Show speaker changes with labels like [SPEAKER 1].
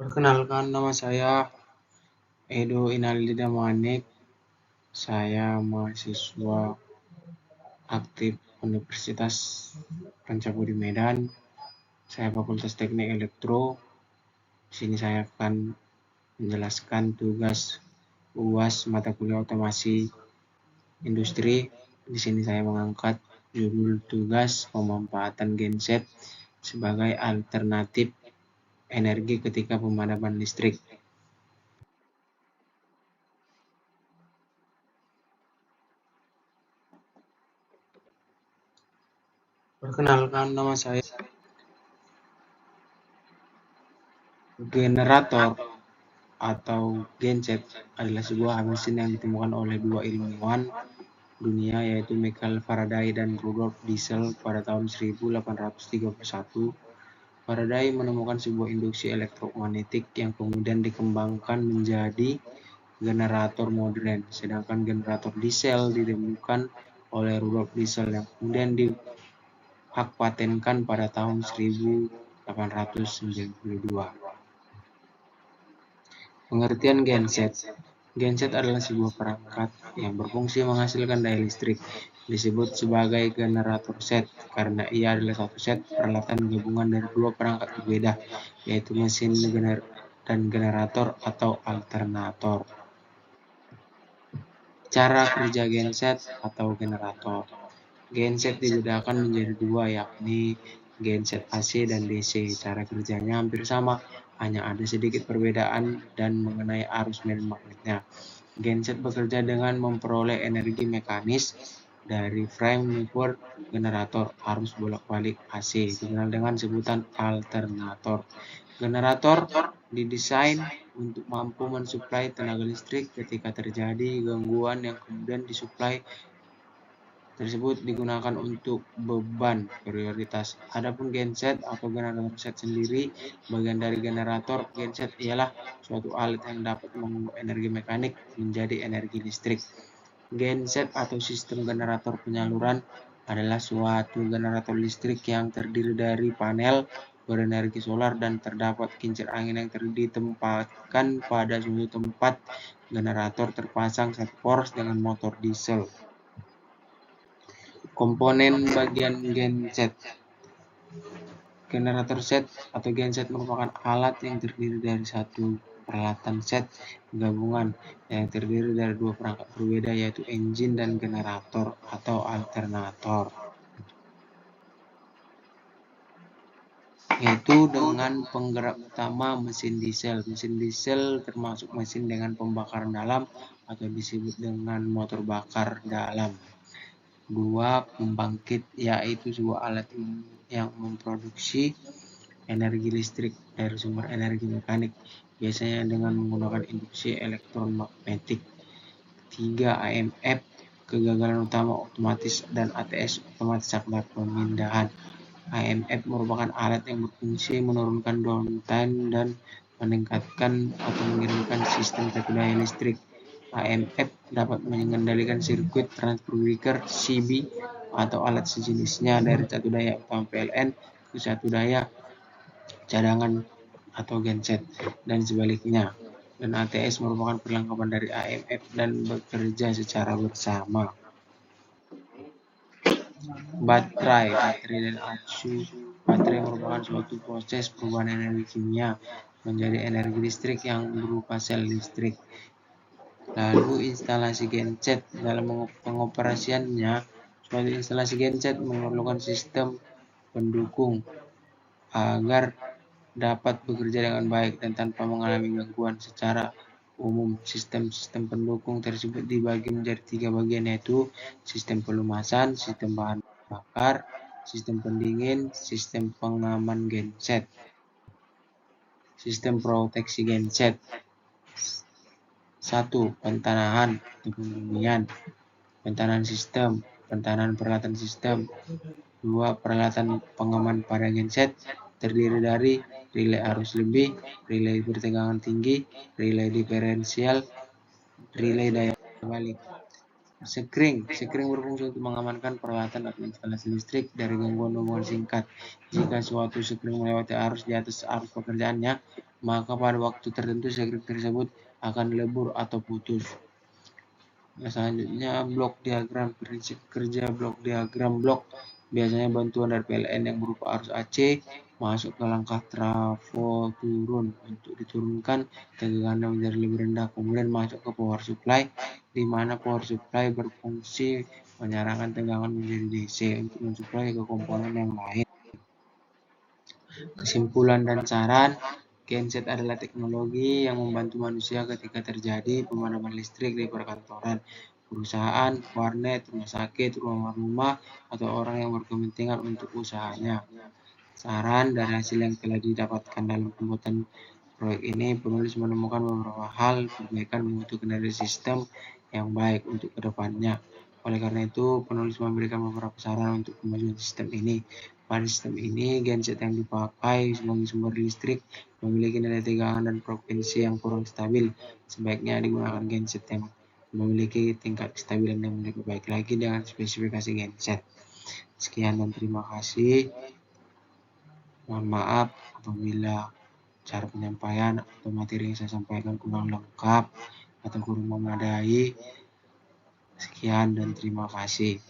[SPEAKER 1] Perkenalkan, nama saya Edo Inalida Manik. Saya mahasiswa aktif Universitas Pancabudi Medan. Saya Fakultas Teknik Elektro. Di sini saya akan menjelaskan tugas UAS mata kuliah otomasi industri. Di sini saya mengangkat judul tugas pemanfaatan genset sebagai alternatif energi ketika pemadaman listrik. Perkenalkan, nama saya. Generator atau genset adalah sebuah mesin yang ditemukan oleh dua ilmuwan dunia, yaitu Michael Faraday dan Rudolf Diesel pada tahun 1831. Faraday menemukan sebuah induksi elektromagnetik yang kemudian dikembangkan menjadi generator modern, sedangkan generator diesel ditemukan oleh Rudolf Diesel yang kemudian dihak patenkan pada tahun 1892. Pengertian genset. Genset adalah sebuah perangkat yang berfungsi menghasilkan daya listrik. Disebut sebagai generator set karena ia adalah satu set peralatan gabungan dari dua perangkat berbeda, yaitu mesin dan generator atau alternator. Cara kerja genset atau generator. Genset dibedakan menjadi dua, yakni genset AC dan DC. Cara kerjanya hampir sama, hanya ada sedikit perbedaan dan mengenai arus medan magnetnya. Genset bekerja dengan memperoleh energi mekanis dari frame mover generator arus bolak-balik AC, dikenal dengan sebutan alternator. Generator didesain untuk mampu mensuplai tenaga listrik ketika terjadi gangguan yang kemudian disuplai tersebut digunakan untuk beban prioritas. Adapun genset atau generator set sendiri, bagian dari generator. Genset ialah suatu alat yang dapat mengubah energi mekanik menjadi energi listrik. Genset atau sistem generator penyaluran adalah suatu generator listrik yang terdiri dari panel berenergi solar dan terdapat kincir angin yang ditempatkan pada suatu tempat. Generator terpasang satu poros dengan motor diesel. Komponen bagian genset. Generator set atau genset merupakan alat yang terdiri dari satu peralatan set gabungan yang terdiri dari dua perangkat berbeda, yaitu engine dan generator atau alternator, yaitu dengan penggerak utama mesin diesel. Mesin diesel termasuk mesin dengan pembakaran dalam atau disebut dengan motor bakar dalam. Dua pembangkit, yaitu sebuah alat yang memproduksi energi listrik dari sumber energi mekanik, biasanya dengan menggunakan induksi elektromagnetik. 3. AMF, kegagalan utama otomatis, dan ATS, otomatis akbar pemindahan. AMF merupakan alat yang berfungsi menurunkan downtime dan meningkatkan atau mengirimkan sistem satu daya listrik. AMF dapat mengendalikan sirkuit transfer breaker CB atau alat sejenisnya dari satu daya utama PLN ke satu daya cadangan atau genset dan sebaliknya. Dan ATS merupakan perlengkapan dari AMF dan bekerja secara bersama. Baterai dan acu. Baterai merupakan suatu proses perubahan energi kimia menjadi energi listrik yang berupa sel listrik. Lalu instalasi genset. Dalam pengoperasiannya, suatu instalasi genset memerlukan sistem pendukung agar dapat bekerja dengan baik dan tanpa mengalami gangguan. Secara umum, sistem pendukung tersebut dibagi menjadi 3 bagian, yaitu sistem pelumasan, sistem bahan bakar, sistem pendingin, sistem pengaman genset. Sistem proteksi genset. 1. Pentanahan atau pembumian. Pentanan sistem, pentanan peralatan sistem. 2. Peralatan pengaman pada genset terdiri dari relay arus lebih, relay bertegangan tinggi, relay diferensial, relay daya balik. Sekring berfungsi untuk mengamankan peralatan atau instalasi listrik dari gangguan hubungan singkat. Jika suatu sekring melewati arus di atas arus pekerjaannya, maka pada waktu tertentu segel tersebut akan lebur atau putus. Nah, selanjutnya blok diagram. Prinsip kerja blok diagram. Blok biasanya bantuan dari PLN yang berupa arus AC masuk ke langkah trafo turun untuk diturunkan tegangannya menjadi lebih rendah, kemudian masuk ke power supply, di mana power supply berfungsi menyarahkan tegangan menjadi DC untuk mensuplai ke komponen yang lain. Kesimpulan dan saran, genset adalah teknologi yang membantu manusia ketika terjadi pemadaman listrik di perkantoran, perusahaan, warnet, rumah sakit, rumah-rumah, atau orang yang berkepentingan untuk usahanya. Saran dari hasil yang telah didapatkan dalam pembuatan proyek ini, penulis menemukan beberapa hal perbaikan membutuhkan dari sistem yang baik untuk kedepannya. Oleh karena itu, penulis memberikan beberapa saran untuk kemajuan sistem ini. Pada sistem ini, genset yang dipakai sebagai sumber listrik memiliki nilai tegangan dan frekuensi yang kurang stabil. Sebaiknya digunakan genset yang memiliki tingkat kestabilan yang lebih baik lagi dengan spesifikasi genset. Sekian dan terima kasih. Mohon maaf apabila cara penyampaian atau materi yang saya sampaikan kurang lengkap atau kurang memadai. Sekian dan terima kasih.